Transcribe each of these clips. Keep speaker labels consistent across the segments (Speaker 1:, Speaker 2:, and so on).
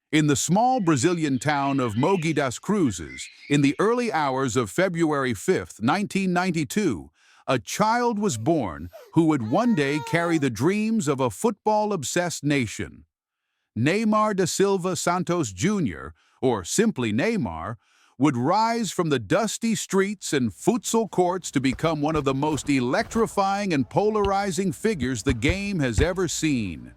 Speaker 1: In the small Brazilian town of Mogi das Cruzes, in the early hours of February 5th, 1992, a child was born who would one day carry the dreams of a football-obsessed nation. Neymar da Silva Santos Jr., or simply Neymar, would rise from the dusty streets and futsal courts to become one of the most electrifying and polarizing figures the game has ever seen.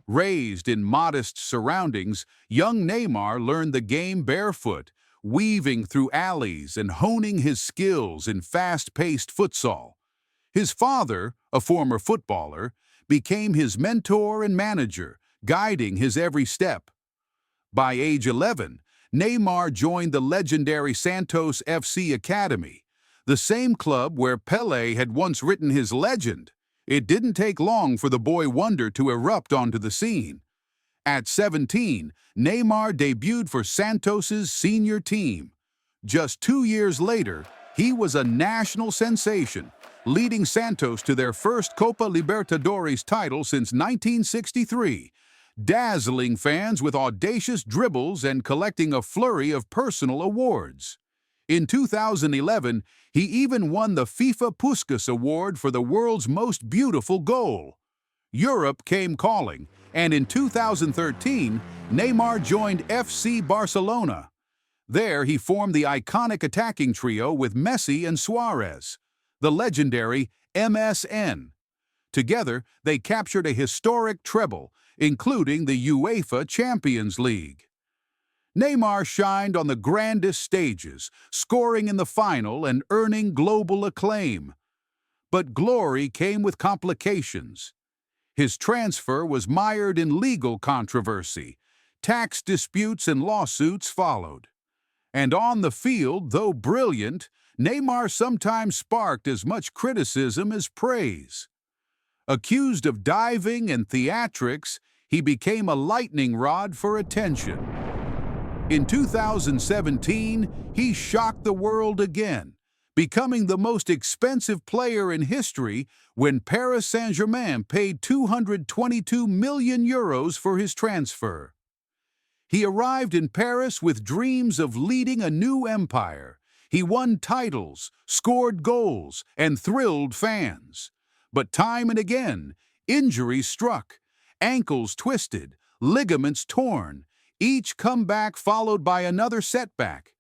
Speaker 1: Raised in modest surroundings, young Neymar learned the game barefoot, weaving through alleys and honing his skills in fast-paced futsal. His father, a former footballer, became his mentor and manager, guiding his every step. By age 11, Neymar joined the legendary Santos FC Academy, the same club where Pelé had once written his legend. It didn't take long for the boy wonder to erupt onto the scene. At 17, Neymar debuted for Santos's senior team. Just 2 years later, he was a national sensation, leading Santos to their first Copa Libertadores title since 1963, dazzling fans with audacious dribbles and collecting a flurry of personal awards. In 2011, he even won the FIFA Puskas Award for the world's most beautiful goal. Europe came calling, and in 2013, Neymar joined FC Barcelona. There he formed the iconic attacking trio with Messi and Suarez, the legendary MSN. Together, they captured a historic treble, including the UEFA Champions League. Neymar shined on the grandest stages, scoring in the final and earning global acclaim. But glory came with complications. His transfer was mired in legal controversy. Tax disputes and lawsuits followed. And on the field, though brilliant, Neymar sometimes sparked as much criticism as praise. Accused of diving and theatrics, he became a lightning rod for attention. In 2017, he shocked the world again, becoming the most expensive player in history when Paris Saint-Germain paid €222 million for his transfer. He arrived in Paris with dreams of leading a new empire. He won titles, scored goals, and thrilled fans. But time and again, injuries struck, ankles twisted, ligaments torn, each comeback followed by another setback.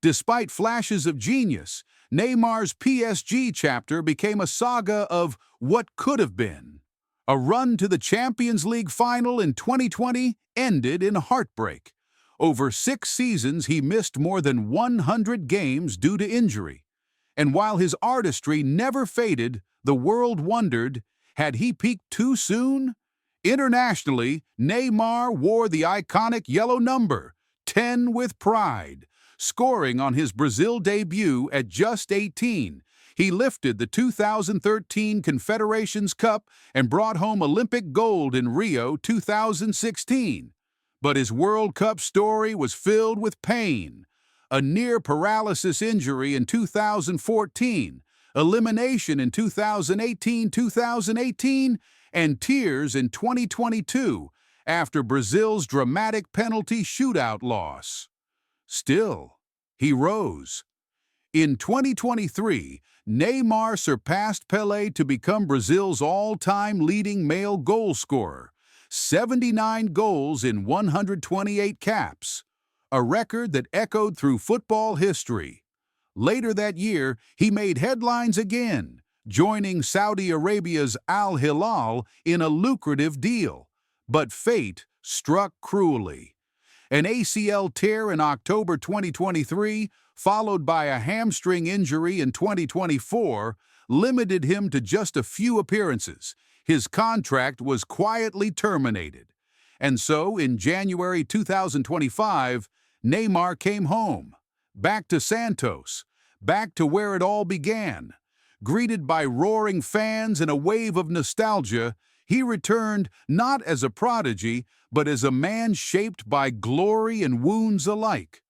Speaker 1: Despite flashes of genius, Neymar's PSG chapter became a saga of what could have been. A run to the Champions League final in 2020 ended in heartbreak. Over 6 seasons, he missed more than 100 games due to injury. And while his artistry never faded, the world wondered, had he peaked too soon? Internationally, Neymar wore the iconic yellow number, 10 with pride. Scoring on his Brazil debut at just 18, he lifted the 2013 Confederations Cup and brought home Olympic gold in Rio 2016. But his World Cup story was filled with pain. A near-paralysis injury in 2014, elimination in 2018, and tears in 2022 after Brazil's dramatic penalty shootout loss. Still, he rose. In 2023, Neymar surpassed Pelé to become Brazil's all-time leading male goal scorer, 79 goals in 128 caps, a record that echoed through football history. Later that year, he made headlines again, joining Saudi Arabia's Al Hilal in a lucrative deal. But fate struck cruelly. An ACL tear in October 2023, followed by a hamstring injury in 2024, limited him to just a few appearances. His contract was quietly terminated. And so, in January 2025, Neymar came home, back to Santos, back to where it all began. Greeted by roaring fans and a wave of nostalgia, he returned not as a prodigy, but as a man shaped by glory and wounds alike.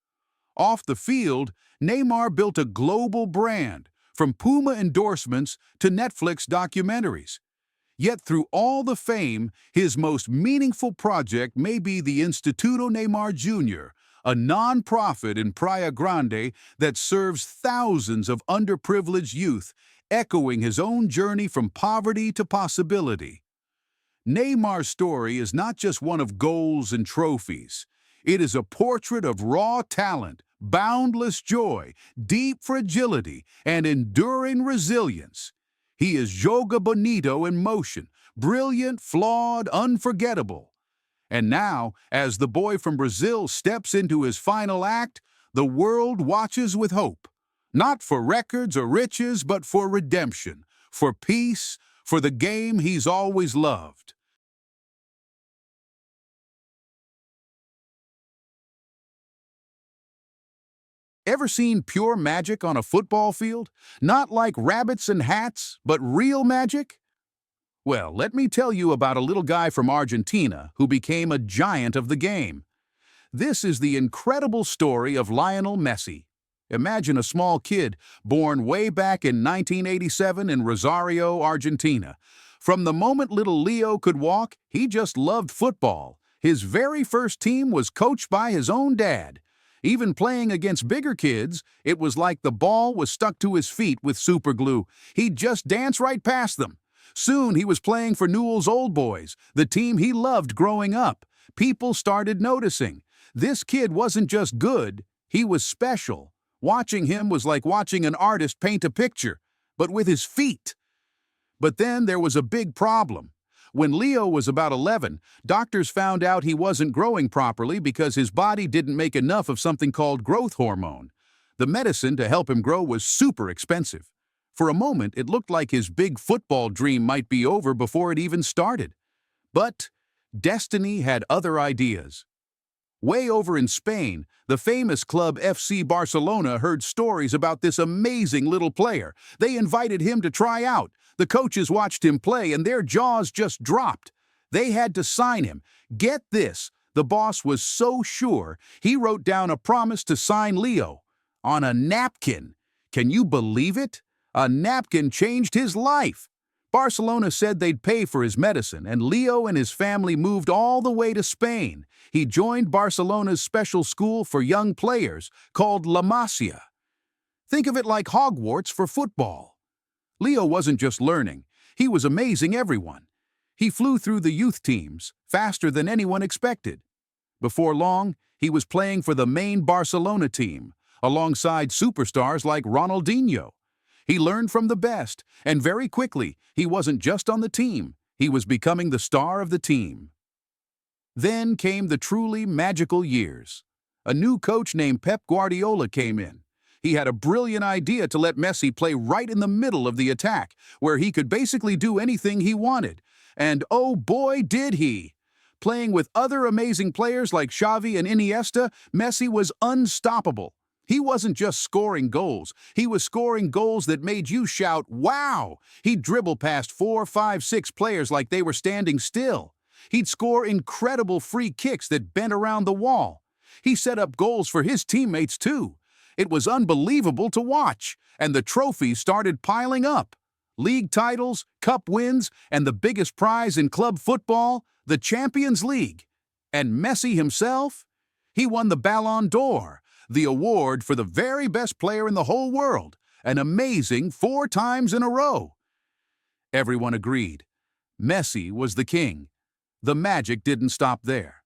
Speaker 1: Off the field, Neymar built a global brand, from Puma endorsements to Netflix documentaries. Yet through all the fame, his most meaningful project may be the Instituto Neymar Jr., a non-profit in Praia Grande that serves thousands of underprivileged youth, echoing his own journey from poverty to possibility. Neymar's story is not just one of goals and trophies. It is a portrait of raw talent, boundless joy, deep fragility, and enduring resilience. He is Joga Bonito in motion, brilliant, flawed, unforgettable. And now, as the boy from Brazil steps into his final act, the world watches with hope. Not for records or riches, but for redemption, for peace, for the game he's always loved. Ever seen pure magic on a football field? Not like rabbits and hats, but real magic? Well, let me tell you about a little guy from Argentina who became a giant of the game. This is the incredible story of Lionel Messi. Imagine a small kid born way back in 1987 in Rosario, Argentina. From the moment little Leo could walk, he just loved football. His very first team was coached by his own dad. Even playing against bigger kids, it was like the ball was stuck to his feet with superglue. He'd just dance right past them. Soon he was playing for Newell's Old Boys, the team he loved growing up. People started noticing. This kid wasn't just good, he was special. Watching him was like watching an artist paint a picture, but with his feet. But then there was a big problem. When Leo was about 11, doctors found out he wasn't growing properly because his body didn't make enough of something called growth hormone. The medicine to help him grow was super expensive. For a moment, it looked like his big football dream might be over before it even started. But destiny had other ideas. Way over in Spain, the famous club FC Barcelona heard stories about this amazing little player. They invited him to try out. The coaches watched him play and their jaws just dropped. They had to sign him. Get this, the boss was so sure, he wrote down a promise to sign Leo on a napkin. Can you believe it? A napkin changed his life. Barcelona said they'd pay for his medicine, and Leo and his family moved all the way to Spain. He joined Barcelona's special school for young players called La Masia. Think of it like Hogwarts for football. Leo wasn't just learning, he was amazing everyone. He flew through the youth teams faster than anyone expected. Before long, he was playing for the main Barcelona team, alongside superstars like Ronaldinho. He learned from the best, and very quickly, he wasn't just on the team, he was becoming the star of the team. Then came the truly magical years. A new coach named Pep Guardiola came in. He had a brilliant idea to let Messi play right in the middle of the attack, where he could basically do anything he wanted. And oh boy, did he! Playing with other amazing players like Xavi and Iniesta, Messi was unstoppable. He wasn't just scoring goals, he was scoring goals that made you shout, "Wow!" He'd dribble past 4, 5, 6 players like they were standing still. He'd score incredible free kicks that bent around the wall. He set up goals for his teammates too. It was unbelievable to watch, and the trophies started piling up. League titles, cup wins, and the biggest prize in club football, the Champions League. And Messi himself? He won the Ballon d'Or, the award for the very best player in the whole world, an amazing 4 times in a row. Everyone agreed. Messi was the king. The magic didn't stop there.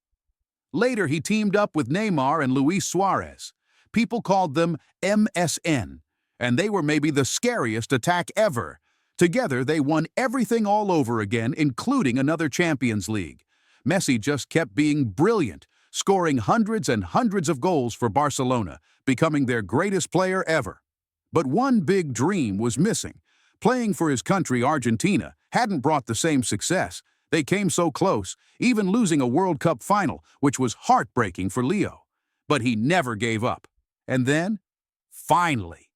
Speaker 1: Later, he teamed up with Neymar and Luis Suarez. People called them MSN, and they were maybe the scariest attack ever. Together, they won everything all over again, including another Champions League. Messi just kept being brilliant, scoring hundreds and hundreds of goals for Barcelona, becoming their greatest player ever. But one big dream was missing. Playing for his country, Argentina, hadn't brought the same success. They came so close, even losing a World Cup final, which was heartbreaking for Leo. But he never gave up. And then, finally,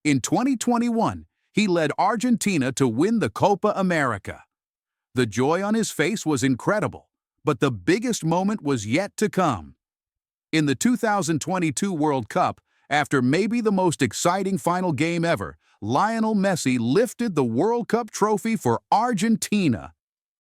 Speaker 1: in 2021, he led Argentina to win the Copa America. The joy on his face was incredible, but the biggest moment was yet to come. In the 2022 World Cup, after maybe the most exciting final game ever, Lionel Messi lifted the World Cup trophy for Argentina.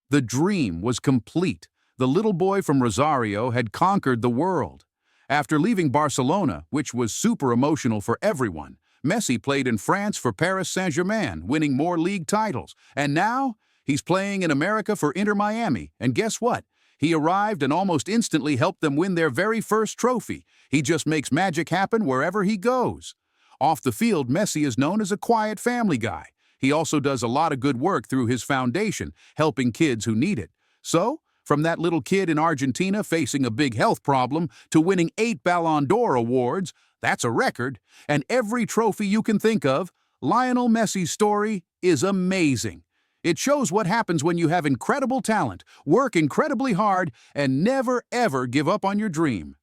Speaker 1: The dream was complete. The little boy from Rosario had conquered the world. After leaving Barcelona, which was super emotional for everyone, Messi played in France for Paris Saint-Germain, winning more league titles. And now, he's playing in America for Inter Miami. And guess what? He arrived and almost instantly helped them win their very first trophy. He just makes magic happen wherever he goes. Off the field, Messi is known as a quiet family guy. He also does a lot of good work through his foundation, helping kids who need it. So, from that little kid in Argentina facing a big health problem to winning 8 Ballon d'Or awards, that's a record, and every trophy you can think of, Lionel Messi's story is amazing. It shows what happens when you have incredible talent, work incredibly hard, and never ever give up on your dream.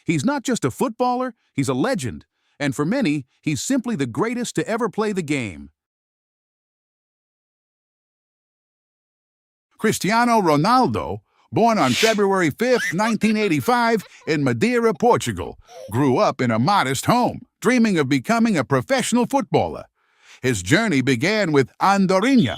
Speaker 1: He's not just a footballer, he's a legend, and for many, he's simply the greatest to ever play the game.
Speaker 2: Cristiano Ronaldo, born on February 5, 1985, in Madeira, Portugal, grew up in a modest home, dreaming of becoming a professional footballer. His journey began with Andorinha,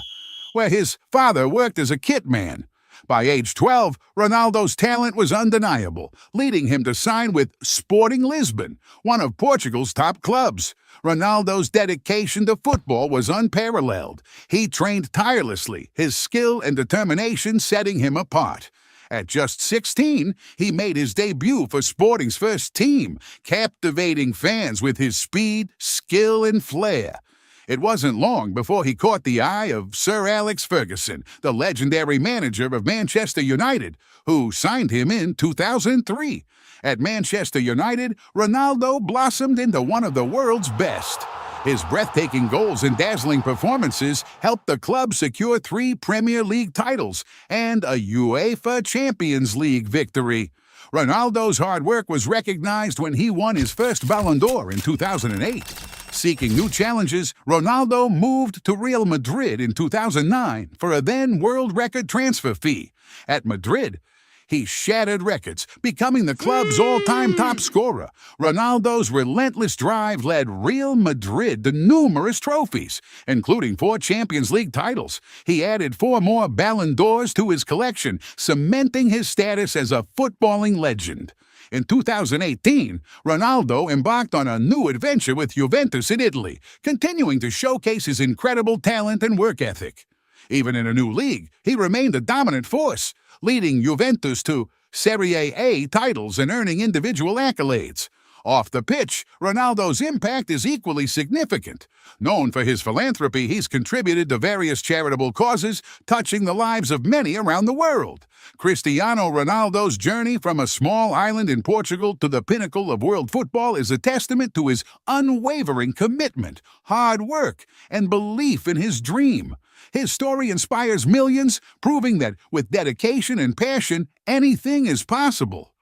Speaker 2: where his father worked as a kit man. By age 12, Ronaldo's talent was undeniable, leading him to sign with Sporting Lisbon, one of Portugal's top clubs. Ronaldo's dedication to football was unparalleled. He trained tirelessly, his skill and determination setting him apart. At just 16, he made his debut for Sporting's first team, captivating fans with his speed, skill, and flair. It wasn't long before he caught the eye of Sir Alex Ferguson, the legendary manager of Manchester United, who signed him in 2003. At Manchester United, Ronaldo blossomed into one of the world's best. His breathtaking goals and dazzling performances helped the club secure 3 Premier League titles and a UEFA Champions League victory. Ronaldo's hard work was recognized when he won his first Ballon d'Or in 2008. Seeking new challenges, Ronaldo moved to Real Madrid in 2009 for a then-world record transfer fee. At Madrid, he shattered records, becoming the club's all-time top scorer. Ronaldo's relentless drive led Real Madrid to numerous trophies, including 4 Champions League titles. He added 4 more Ballon d'Ors to his collection, cementing his status as a footballing legend. In 2018, Ronaldo embarked on a new adventure with Juventus in Italy, continuing to showcase his incredible talent and work ethic. Even in a new league, he remained a dominant force, leading Juventus to Serie A titles and earning individual accolades. Off the pitch, Ronaldo's impact is equally significant. Known for his philanthropy, he's contributed to various charitable causes, touching the lives of many around the world. Cristiano Ronaldo's journey from a small island in Portugal to the pinnacle of world football is a testament to his unwavering commitment, hard work, and belief in his dream. His story inspires millions, proving that with dedication and passion, anything is possible.